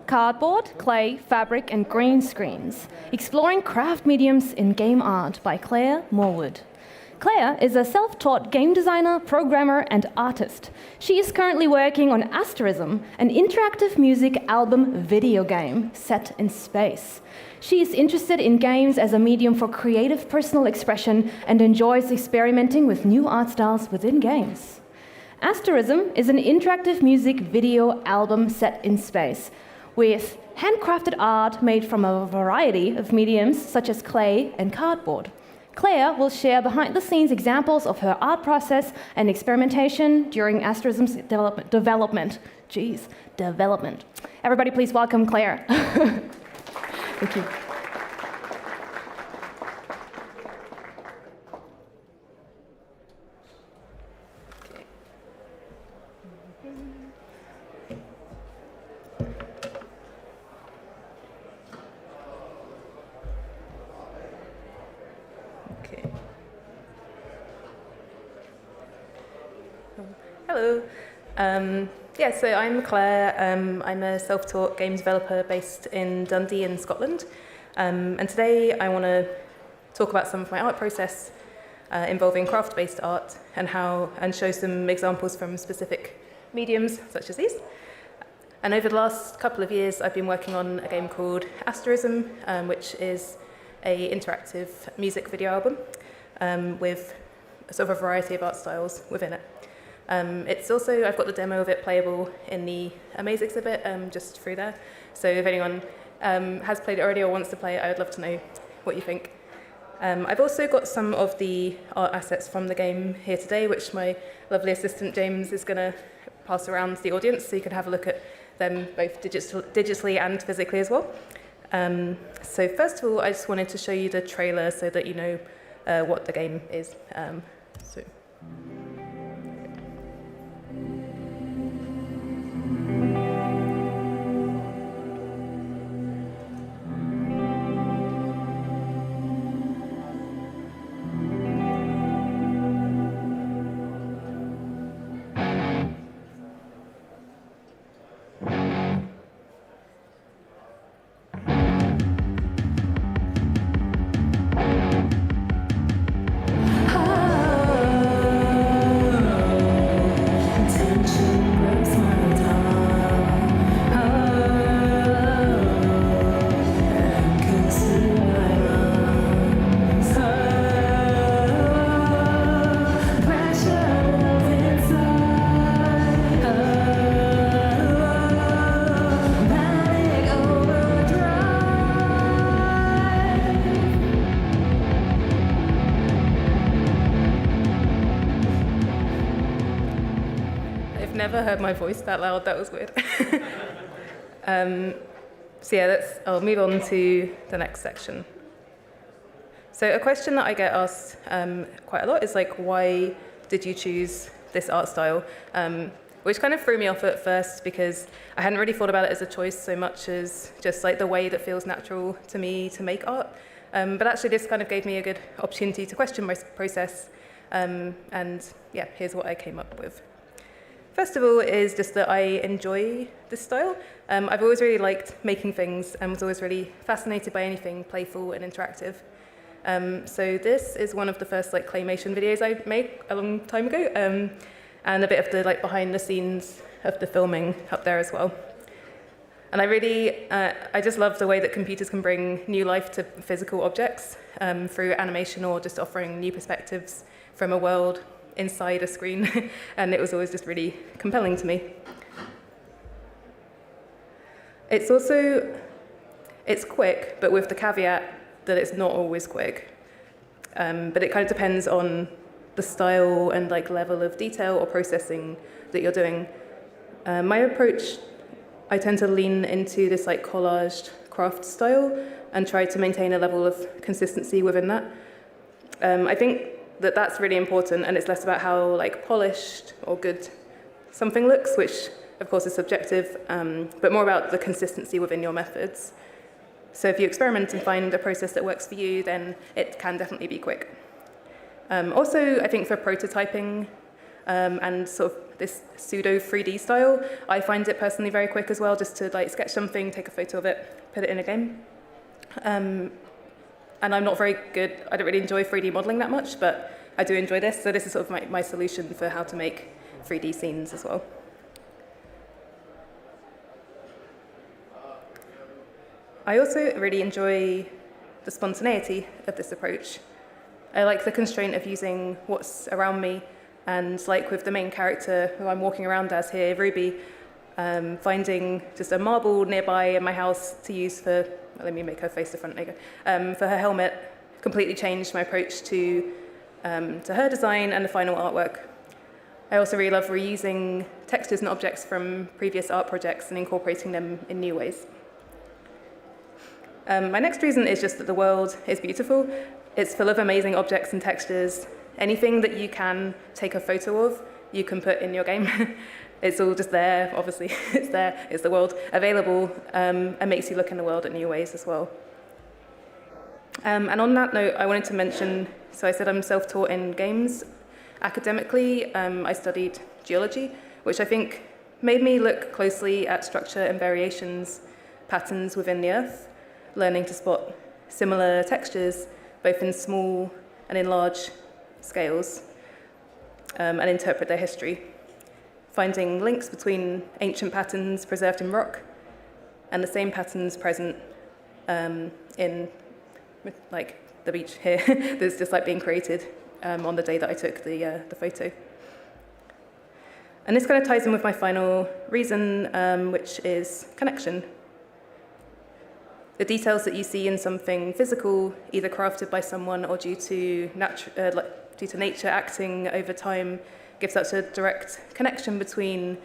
Cardboard, Clay, Fabric, and Green Screens, Exploring Craft Mediums in Game Art by Claire Morwood. Claire is a self-taught game designer, programmer, and artist. She is currently working on Asterism, an interactive music album video game set in space. She is interested in games as a medium for creative personal expression and enjoys experimenting with new art styles within games. Asterism is an interactive music video album set in space, with handcrafted art made from a variety of mediums such as clay and cardboard. Claire will share behind-the-scenes examples of her art process and experimentation during Asterism's development. Everybody please welcome Claire. Thank you. Hello. So I'm Claire. I'm a self-taught game developer based in Dundee in Scotland. And today I want to talk about some of my art process involving craft-based art and show some examples from specific mediums such as these. And over the last couple of years, I've been working on a game called Asterism, which is an interactive music video album with sort of a variety of art styles within it. I've got the demo of it playable in the Amaze exhibit just through there. So if anyone has played it already or wants to play it, I would love to know what you think. I've also got some of the art assets from the game here today, which my lovely assistant James is going to pass around to the audience, so you can have a look at them both digitally and physically as well. So first of all, I just wanted to show you the trailer so that you know what the game is. Never heard my voice that loud. That was weird. I'll move on to the next section. So a question that I get asked quite a lot is like, why did you choose this art style? Which kind of threw me off at first because I hadn't really thought about it as a choice so much as just like the way that feels natural to me to make art. But actually this kind of gave me a good opportunity to question my process. Here's what I came up with. First of all is just that I enjoy this style. I've always really liked making things and was always really fascinated by anything playful and interactive. So this is one of the first claymation videos I made a long time ago, and a bit of the behind the scenes of the filming up there as well. And I just love the way that computers can bring new life to physical objects through animation or just offering new perspectives from a world inside a screen, and it was always just really compelling to me. It's quick, but with the caveat that it's not always quick. But it kind of depends on the style and level of detail or processing that you're doing. My approach, I tend to lean into this collaged craft style and try to maintain a level of consistency within that. I think that that's really important, and it's less about how polished or good something looks, which of course is subjective, but more about the consistency within your methods. So if you experiment and find a process that works for you, then it can definitely be quick. Also, I think for prototyping and sort of this pseudo 3D style. I find it personally very quick as well, just to like sketch something, take a photo of it, put it in a game. And I'm not very good, I don't really enjoy 3D modeling that much, but I do enjoy this. So this is sort of my solution for how to make 3D scenes as well. I also really enjoy the spontaneity of this approach. I like the constraint of using what's around me, and like with the main character who I'm walking around as here, Ruby, finding just a marble nearby in my house to use for, well, let me make her face the front, there you go, for her helmet, completely changed my approach to her design and the final artwork. I also really love reusing textures and objects from previous art projects and incorporating them in new ways. My next reason is just that the world is beautiful. It's full of amazing objects and textures. Anything that you can take a photo of, you can put in your game. It's all just there, obviously. It's there, it's the world available, and makes you look in the world in new ways as well. And on that note, I wanted to mention, so I said I'm self-taught in games. Academically, I studied geology, which I think made me look closely at structure and variations, patterns within the earth, learning to spot similar textures, both in small and in large scales, and interpret their history, finding links between ancient patterns preserved in rock and the same patterns present in like the beach here that's just like being created on the day that I took the photo. And this kind of ties in with my final reason, which is connection. The details that you see in something physical, either crafted by someone or due to nature acting over time, gives such a direct connection between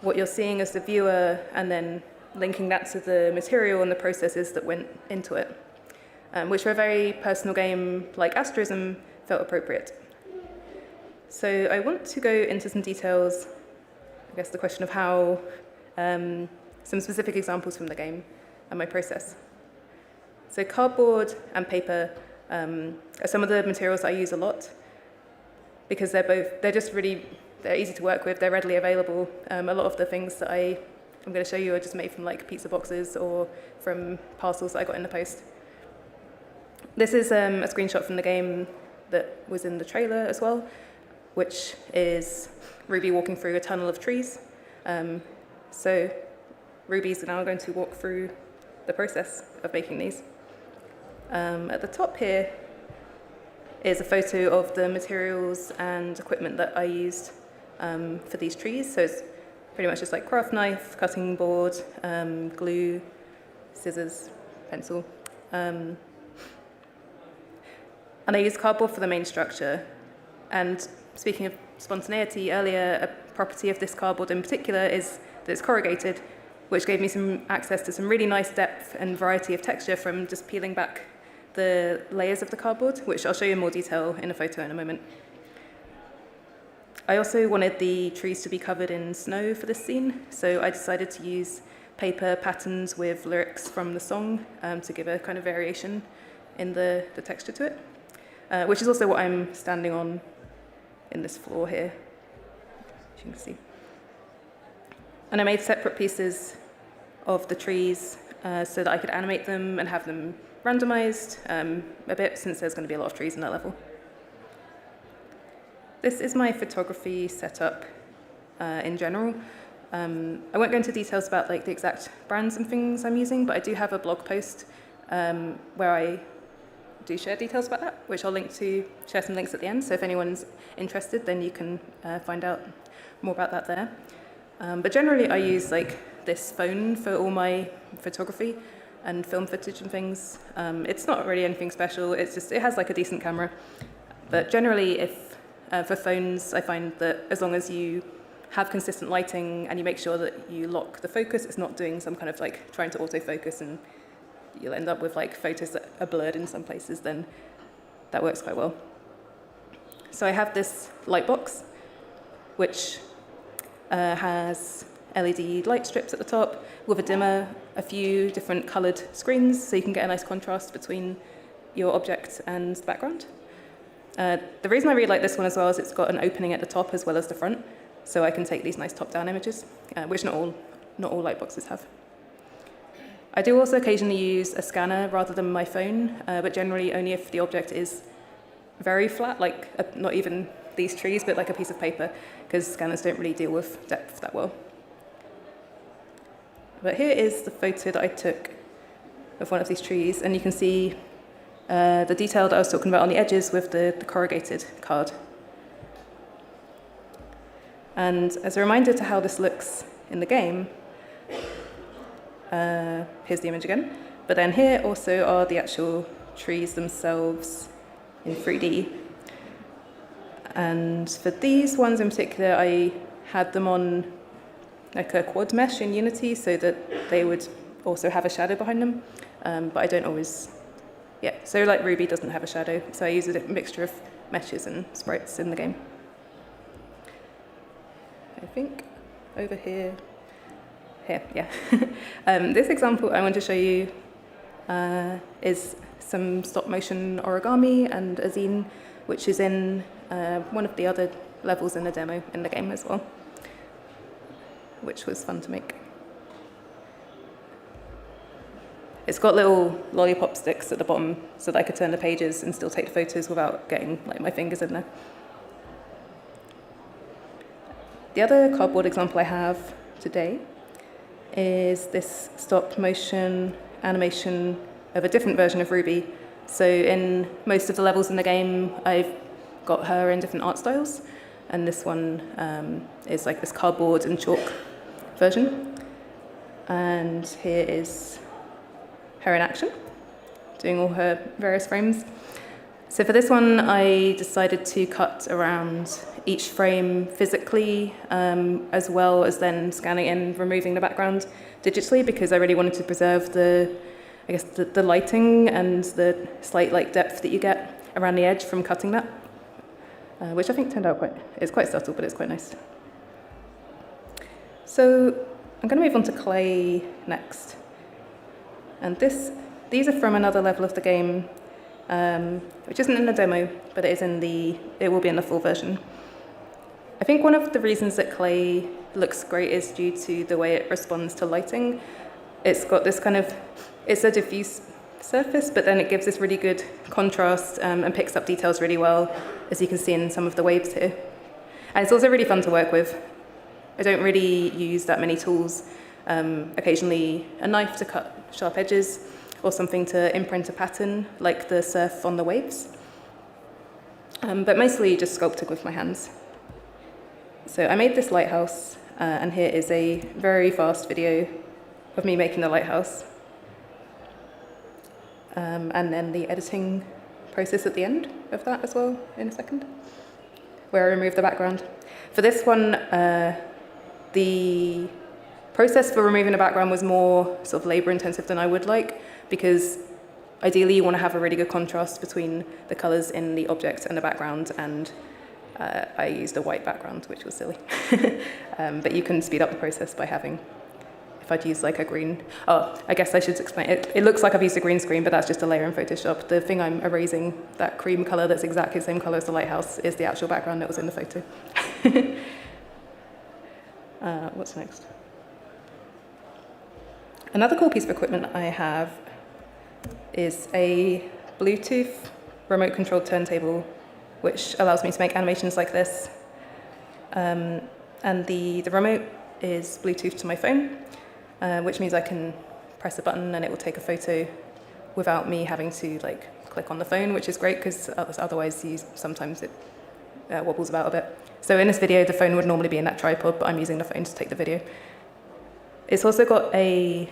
what you're seeing as the viewer and then linking that to the material and the processes that went into it, which for a very personal game like Asterism felt appropriate. So I want to go into some details, I guess the question of how, some specific examples from the game and my process. So cardboard and paper are some of the materials I use a lot because they're easy to work with, they're readily available. A lot of the things that I'm going to show you are just made from like pizza boxes or from parcels that I got in the post. This is a screenshot from the game that was in the trailer as well, which is Ruby walking through a tunnel of trees. So Ruby's now going to walk through the process of making these. At the top here is a photo of the materials and equipment that I used for these trees. So it's pretty much just like craft knife, cutting board, glue, scissors, pencil. And I used cardboard for the main structure. And speaking of spontaneity earlier, a property of this cardboard in particular is that it's corrugated, which gave me some access to some really nice depth and variety of texture from just peeling back the layers of the cardboard, which I'll show you in more detail in a photo in a moment. I also wanted the trees to be covered in snow for this scene, so I decided to use paper patterns with lyrics from the song to give a kind of variation in the texture to it, which is also what I'm standing on in this floor here, as you can see. And I made separate pieces of the trees so that I could animate them and have them randomized a bit, since there's going to be a lot of trees in that level. This is my photography setup in general. I won't go into details about like the exact brands and things I'm using, but I do have a blog post where I do share details about that, which I'll share some links at the end. So if anyone's interested, then you can find out more about that there. But generally, I use like this phone for all my photography and film footage and things. It's not really anything special. It's just it has like a decent camera. But generally, if for phones, I find that as long as you have consistent lighting and you make sure that you lock the focus, it's not doing some kind of like trying to autofocus and you'll end up with like photos that are blurred in some places, then that works quite well. So I have this light box, which has LED light strips at the top with a dimmer, a few different coloured screens, so you can get a nice contrast between your object and the background. The reason I really like this one as well is it's got an opening at the top as well as the front, so I can take these nice top-down images, which not all lightboxes have. I do also occasionally use a scanner rather than my phone, but generally only if the object is very flat, like not even these trees, but like a piece of paper, because scanners don't really deal with depth that well. But here is the photo that I took of one of these trees, and you can see the detail that I was talking about on the edges with the corrugated card. And as a reminder to how this looks in the game, here's the image again, but then here also are the actual trees themselves in 3D. And for these ones in particular, I had them on like a quad mesh in Unity so that they would also have a shadow behind them, but I don't always, so like Ruby doesn't have a shadow, so I use a mixture of meshes and sprites in the game. I think over here, this example I want to show you is some stop motion origami and a zine, which is in one of the other levels in the demo in the game as well, which was fun to make. It's got little lollipop sticks at the bottom so that I could turn the pages and still take the photos without getting like my fingers in there. The other cardboard example I have today is this stop motion animation of a different version of Ruby. So in most of the levels in the game, I've got her in different art styles, and this one is like this cardboard and chalk version. And here is her in action, doing all her various frames. So for this one, I decided to cut around each frame physically, as well as then scanning in, removing the background digitally, because I really wanted to preserve the lighting and the slight depth that you get around the edge from cutting that, which I think turned out it's quite subtle, but it's quite nice. So I'm going to move on to clay next. And these are from another level of the game, which isn't in the demo, but it will be in the full version. I think one of the reasons that clay looks great is due to the way it responds to lighting. It's got this it's a diffuse surface, but then it gives this really good contrast and picks up details really well, as you can see in some of the waves here. And it's also really fun to work with. I don't really use that many tools. Occasionally a knife to cut sharp edges, or something to imprint a pattern, like the surf on the waves. But mostly just sculpting with my hands. So I made this lighthouse, and here is a very fast video of me making the lighthouse. And then the editing process at the end of that as well, in a second, where I remove the background. For this one, the process for removing the background was more sort of labor-intensive than I would like, because ideally you want to have a really good contrast between the colors in the object and the background, and I used a white background, which was silly. But you can speed up the process by having, if I'd use like a green, I guess I should explain it. It looks like I've used a green screen, but that's just a layer in Photoshop. The thing I'm erasing, that cream color that's exactly the same color as the lighthouse, is the actual background that was in the photo. What's next? Another cool piece of equipment I have is a Bluetooth remote-controlled turntable, which allows me to make animations like this. And the remote is Bluetooth to my phone, which means I can press a button and it will take a photo without me having to click on the phone, which is great because otherwise sometimes it wobbles about a bit. So in this video, the phone would normally be in that tripod, but I'm using the phone to take the video. It's also got a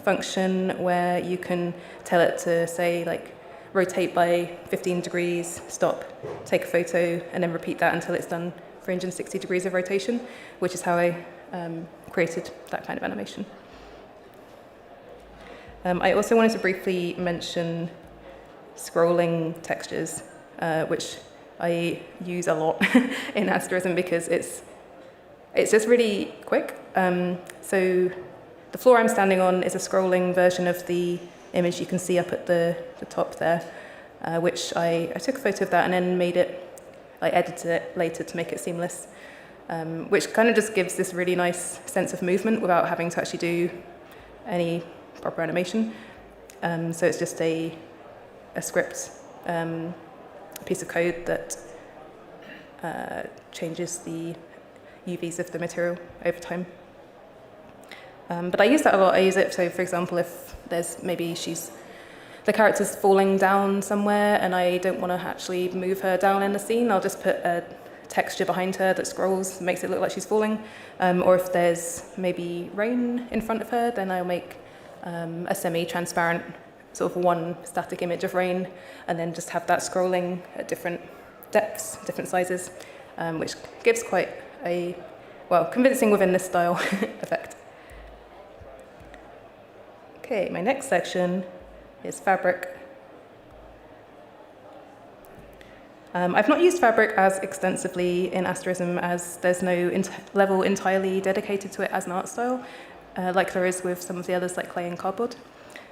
function where you can tell it to say rotate by 15 degrees, stop, take a photo, and then repeat that until it's done 360 degrees of rotation, which is how I created that kind of animation. I also wanted to briefly mention scrolling textures, which I use a lot in Asterism because it's just really quick. So the floor I'm standing on is a scrolling version of the image you can see up at the top there, which I took a photo of that and then edited it later to make it seamless. which kind of just gives this really nice sense of movement without having to actually do any proper animation. So it's just a script, a piece of code that changes the UVs of the material over time. But I use that a lot. I use it, so for example, if there's maybe the character's falling down somewhere and I don't want to actually move her down in the scene, I'll just put a texture behind her that scrolls, makes it look like she's falling. Or if there's maybe rain in front of her, then I'll make a semi-transparent sort of one static image of rain, and then just have that scrolling at different depths, different sizes, which gives quite a, well, convincing within this style effect. Okay, my next section is fabric. I've not used fabric as extensively in Asterism, as there's no level entirely dedicated to it as an art style, like there is with some of the others like clay and cardboard.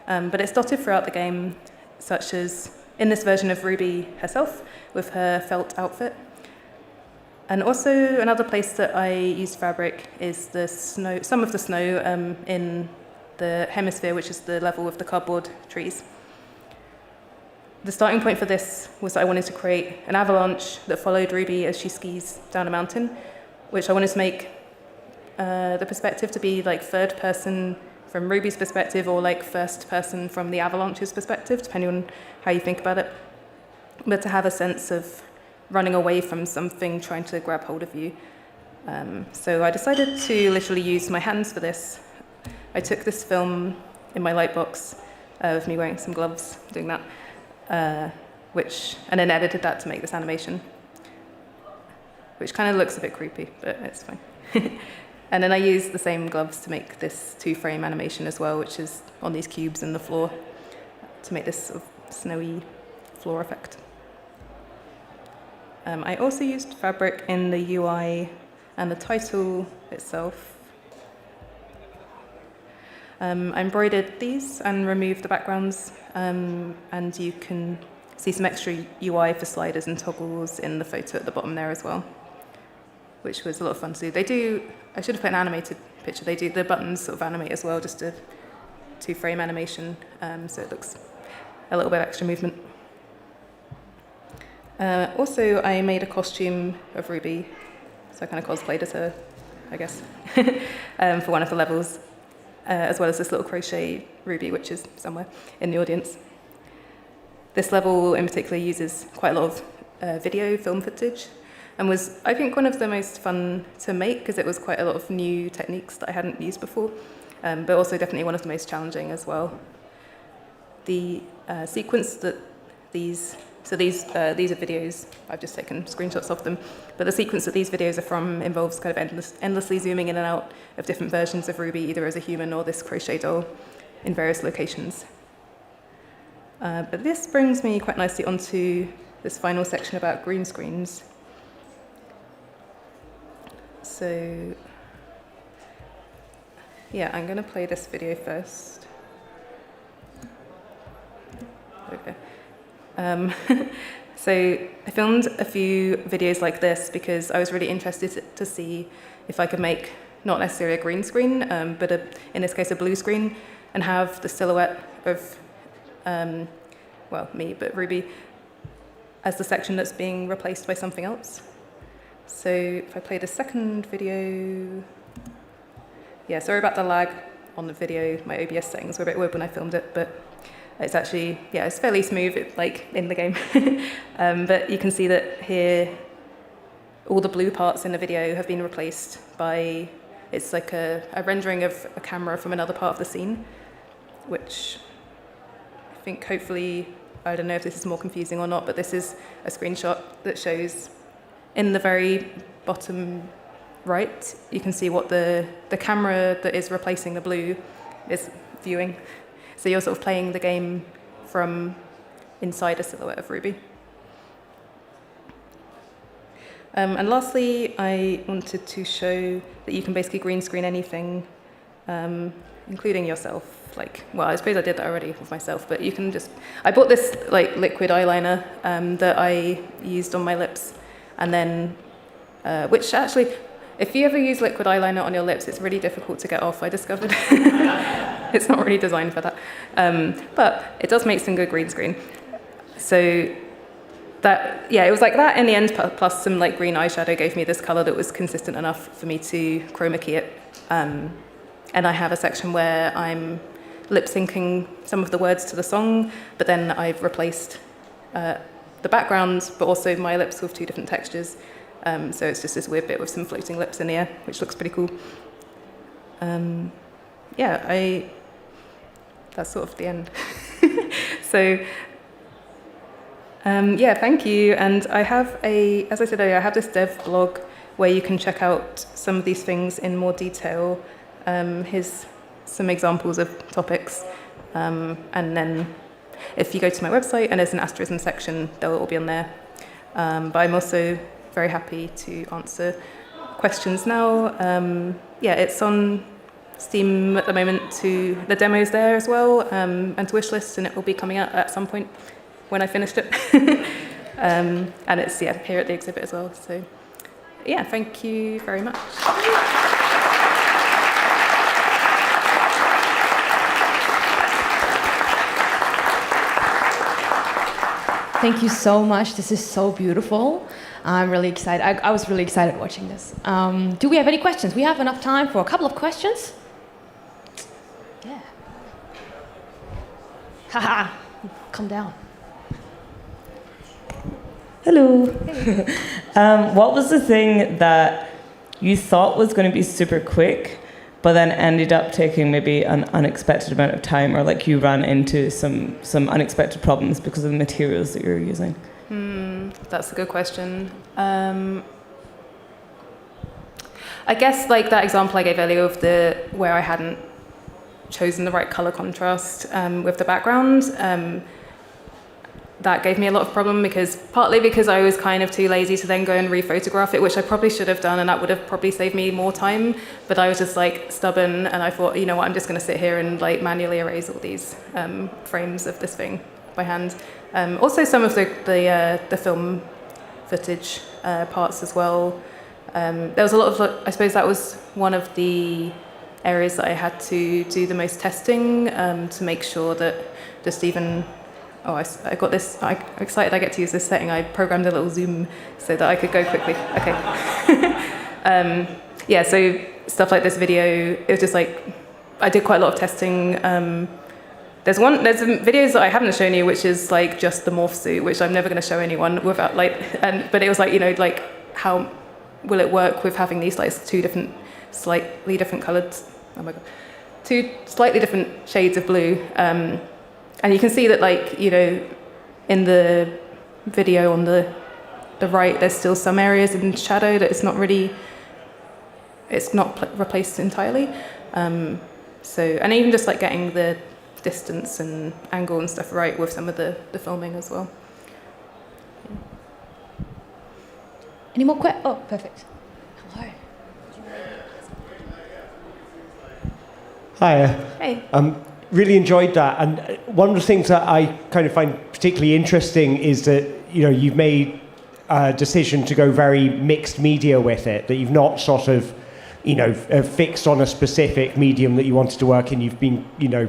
But it's dotted throughout the game, such as in this version of Ruby herself, with her felt outfit. And also another place that I used fabric is the snow, some of the snow in the hemisphere, which is the level of the cardboard trees. The starting point for this was that I wanted to create an avalanche that followed Ruby as she skis down a mountain, which I wanted to make the perspective to be like third person from Ruby's perspective, or like first person from the avalanche's perspective, depending on how you think about it. But to have a sense of running away from something trying to grab hold of you. So I decided to literally use my hands for this. I took this film in my lightbox of me wearing some gloves, doing that, and then edited that to make this animation, which kind of looks a bit creepy, but it's fine. And then I used the same gloves to make this two-frame animation as well, which is on these cubes in the floor, to make this sort of snowy floor effect. I also used fabric in the UI and the title itself. I embroidered these and removed the backgrounds, and you can see some extra UI for sliders and toggles in the photo at the bottom there as well, which was a lot of fun to do. I should have put an animated picture. The buttons sort of animate as well, just a two-frame animation, so it looks a little bit extra movement. Also, I made a costume of Ruby, so I kind of cosplayed as her, I guess, for one of the levels, as well as this little crochet Ruby, which is somewhere in the audience. This level in particular uses quite a lot of film footage, and was, I think, one of the most fun to make, because it was quite a lot of new techniques that I hadn't used before, but also definitely one of the most challenging as well. The sequence that these are videos, I've just taken screenshots of them, but the sequence that these videos are from involves kind of endlessly zooming in and out of different versions of Ruby, either as a human or this crochet doll in various locations. But this brings me quite nicely onto this final section about green screens. So, yeah, I'm going to play this video first. Okay. So I filmed a few videos like this because I was really interested to see if I could make not necessarily a green screen, but in this case a blue screen, and have the silhouette of, well, me, but Ruby, as the section that's being replaced by something else. So if I play the second video, yeah, sorry about the lag on the video. My OBS settings were a bit weird when I filmed it, but it's actually, yeah, it's fairly smooth, like in the game. But you can see that here, all the blue parts in the video have been replaced by, it's like a rendering of a camera from another part of the scene, which I think hopefully, I don't know if this is more confusing or not, but this is a screenshot that shows in the very bottom right, you can see what the camera that is replacing the blue is viewing. So you're sort of playing the game from inside a silhouette of Ruby. And lastly, I wanted to show that you can basically green screen anything, including yourself. Like, well, I suppose I did that already with myself, but you can just, I bought this like liquid eyeliner that I used on my lips, and then, which actually, If you ever use liquid eyeliner on your lips, it's really difficult to get off, I discovered. It's not really designed for that. But it does make some good green screen. So that, yeah, it was like that in the end, plus some like green eyeshadow gave me this color that was consistent enough for me to chroma key it. And I have a section where I'm lip syncing some of the words to the song, but then I've replaced the background, but also my lips with 2 different textures. So it's just this weird bit with some floating lips in the air, which looks pretty cool. Yeah, that's sort of the end. So, yeah, thank you. And I have as I said earlier, I have this dev blog where you can check out some of these things in more detail. Here's some examples of topics. And then if you go to my website and there's an Asterism section, they'll all be on there. But I'm also very happy to answer questions now. Yeah, it's on Steam at the moment. The demo's there as well, and to wishlist, and it will be coming out at some point when I finished it. And it's here at the exhibit as well. So yeah, thank you very much. Thank you so much. This is so beautiful. I'm really excited. I was really excited watching this. Do we have any questions? We have enough time for a couple of questions. Yeah. Haha. Calm down. Hello. Hey. What was the thing that you thought was going to be super quick, but then ended up taking maybe an unexpected amount of time, or like you ran into some unexpected problems because of the materials that you're using? That's a good question. I guess like that example I gave earlier of where I hadn't chosen the right color contrast with the background, that gave me a lot of problem partly because I was kind of too lazy to then go and rephotograph it, which I probably should have done, and that would have probably saved me more time. But I was just like stubborn, and I thought, you know what, I'm just going to sit here and like manually erase all these frames of this thing by hand. Also, some of the film footage parts as well. There was a lot of, I suppose that was one of the areas that I had to do the most testing to make sure that just even. Oh, I got this. I'm excited I get to use this setting. I programmed a little zoom so that I could go quickly. Okay. Yeah, so stuff like this video, it was just like, I did quite a lot of testing. There's some videos that I haven't shown you, which is like just the morph suit, which I'm never going to show anyone without like, but it was like, you know, like how will it work with having these like slightly different colored, oh my God, 2 slightly different shades of blue. And you can see that, like, you know, in the video on the right, there's still some areas in shadow that it's not replaced entirely. So, and even just like getting the distance and angle and stuff right with some of the filming as well. Yeah. Any more questions? Oh, perfect. Hello. Hi. Hey. Really enjoyed that, and one of the things that I kind of find particularly interesting is that, you know, you've made a decision to go very mixed media with it, that you've not sort of, you know, fixed on a specific medium that you wanted to work in. You've been, you know,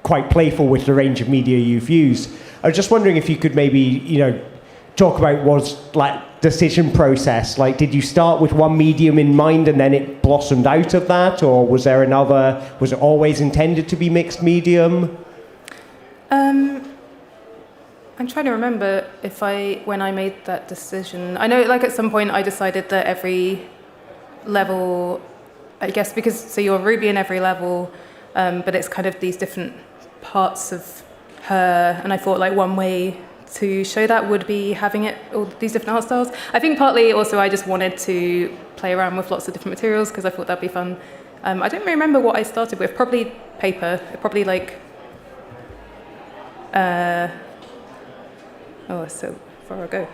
quite playful with the range of media you've used. I was just wondering if you could maybe, you know, talk about what's like decision process. Like, did you start with one medium in mind and then it blossomed out of that, or was there another? Was it always intended to be mixed medium? I'm trying to remember when I made that decision. I know, like, at some point I decided that every level, I guess, so you're Ruby in every level, but it's kind of these different parts of her, and I thought like one way to show that would be having all these different art styles. I think partly also I just wanted to play around with lots of different materials because I thought that'd be fun. I don't really remember what I started with. Probably paper. Probably like. Oh, it's so far ago.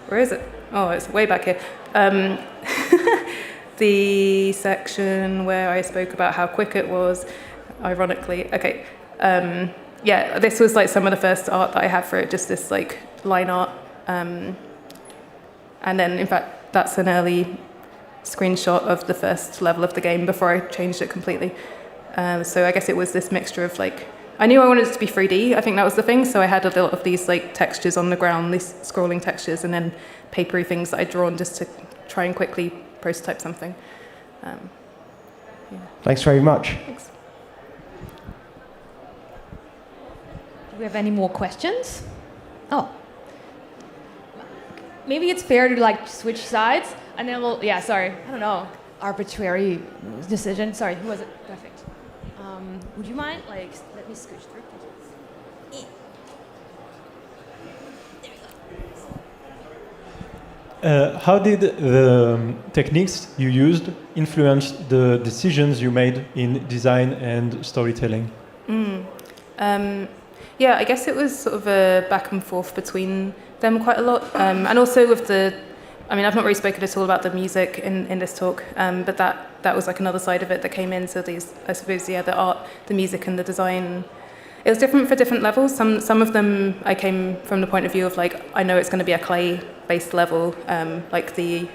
Where is it? Oh, it's way back here. The section where I spoke about how quick it was, ironically. Okay. Yeah, this was like some of the first art that I had for it, just this like line art. And then, in fact, that's an early screenshot of the first level of the game before I changed it completely. So I guess it was this mixture of like, I knew I wanted it to be 3D. I think that was the thing. So I had a lot of these like textures on the ground, these scrolling textures, and then papery things that I'd drawn just to try and quickly prototype something. Yeah. Thanks very much. Thanks. Do we have any more questions? Oh. Maybe it's fair to like switch sides, and then we'll, yeah, sorry, I don't know, arbitrary decision. Sorry, who was it? Perfect. Would you mind, like, let me scooch through? How did the techniques you used influence the decisions you made in design and storytelling? Yeah, I guess it was sort of a back and forth between them quite a lot. And also with I mean, I've not really spoken at all about the music in this talk, but that was like another side of it that came in. So these, I suppose, yeah, the art, the music and the design, it was different for different levels. Some of them I came from the point of view of like, I know it's going to be a clay-based level, like the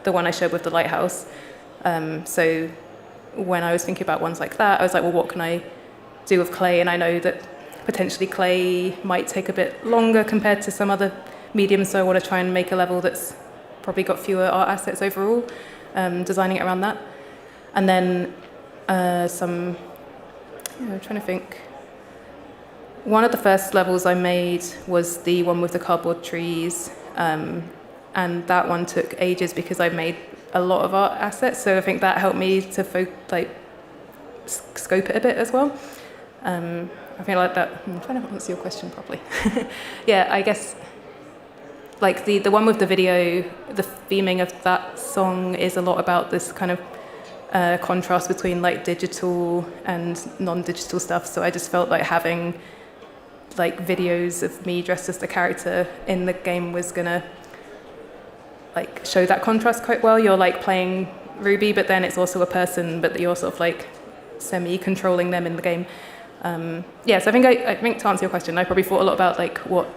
one I showed with the lighthouse. So when I was thinking about ones like that, I was like, well, what can I do with clay? And I know that potentially clay might take a bit longer compared to some other mediums, so I want to try and make a level that's probably got fewer art assets overall, designing it around that. And then I'm trying to think. One of the first levels I made was the one with the cardboard trees, and that one took ages because I made a lot of art assets, so I think that helped me to scope it a bit as well. I feel like that. I'm trying to answer your question properly. Yeah, I guess like the one with the video, the theming of that song is a lot about this kind of contrast between like digital and non-digital stuff. So I just felt like having like videos of me dressed as the character in the game was gonna like show that contrast quite well. You're like playing Ruby, but then it's also a person, but you're sort of like semi-controlling them in the game. Yeah, so I think to answer your question, I probably thought a lot about like what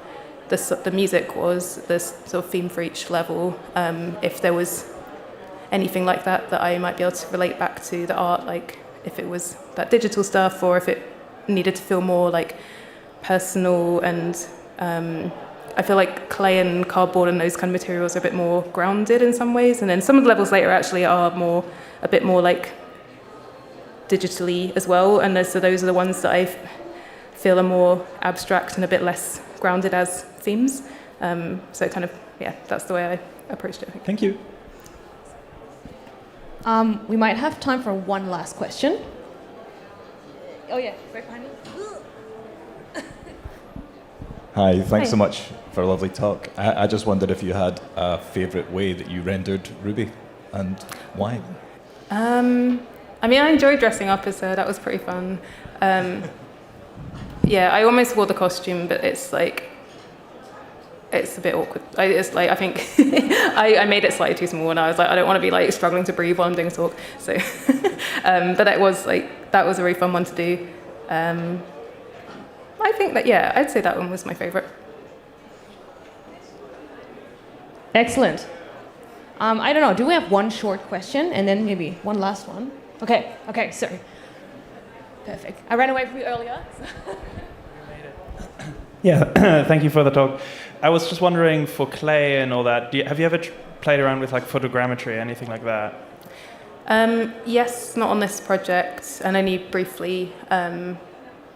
the music was, this sort of theme for each level. If there was anything like that I might be able to relate back to the art, like if it was that digital stuff or if it needed to feel more like personal. And I feel like clay and cardboard and those kind of materials are a bit more grounded in some ways. And then some of the levels later actually are a bit more like digitally as well, and so those are the ones that I feel are more abstract and a bit less grounded as themes. So kind of, yeah, that's the way I approached it, I think. Thank you. We might have time for one last question. Oh yeah, right behind me. Hi, thanks Hi. so much for a lovely talk. I just wondered if you had a favourite way that you rendered Ruby and why? I mean, I enjoyed dressing up as her. That was pretty fun. Yeah, I almost wore the costume, but it's like, it's a bit awkward. I think I made it slightly too small, and I was like, I don't want to be like struggling to breathe while I'm doing a talk. So, but that was a really fun one to do. I think that, yeah, I'd say that one was my favourite. Excellent. I don't know, do we have one short question and then maybe one last one? Okay, sorry. Perfect. I ran away from you earlier. Yeah, thank you for the talk. I was just wondering, for clay and all that, have you ever played around with like photogrammetry, anything like that? Yes, not on this project, and only briefly.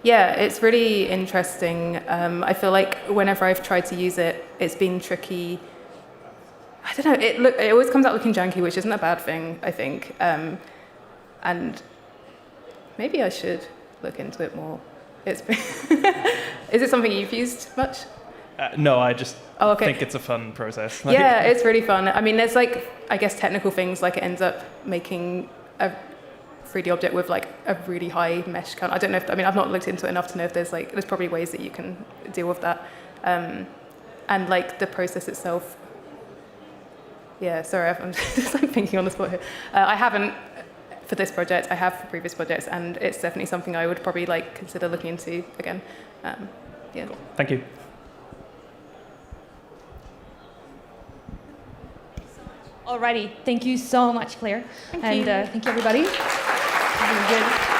Yeah, it's really interesting. I feel like whenever I've tried to use it, it's been tricky. I don't know, it always comes out looking janky, which isn't a bad thing, I think. And maybe I should look into it more. Is it something you've used much? No, I just think it's a fun process. Yeah, it's really fun. I mean, there's like, I guess, technical things, like it ends up making a 3D object with like a really high mesh count. I don't know if, I've not looked into it enough to know if there's probably ways that you can deal with that. And like the process itself. Yeah, sorry, I'm just like thinking on the spot here. I haven't for this project. I have for previous projects, and it's definitely something I would probably like consider looking into again. Yeah. Cool. Thank you. Alrighty, thank you so much, Claire. Thank and you. Thank you, everybody. This is good.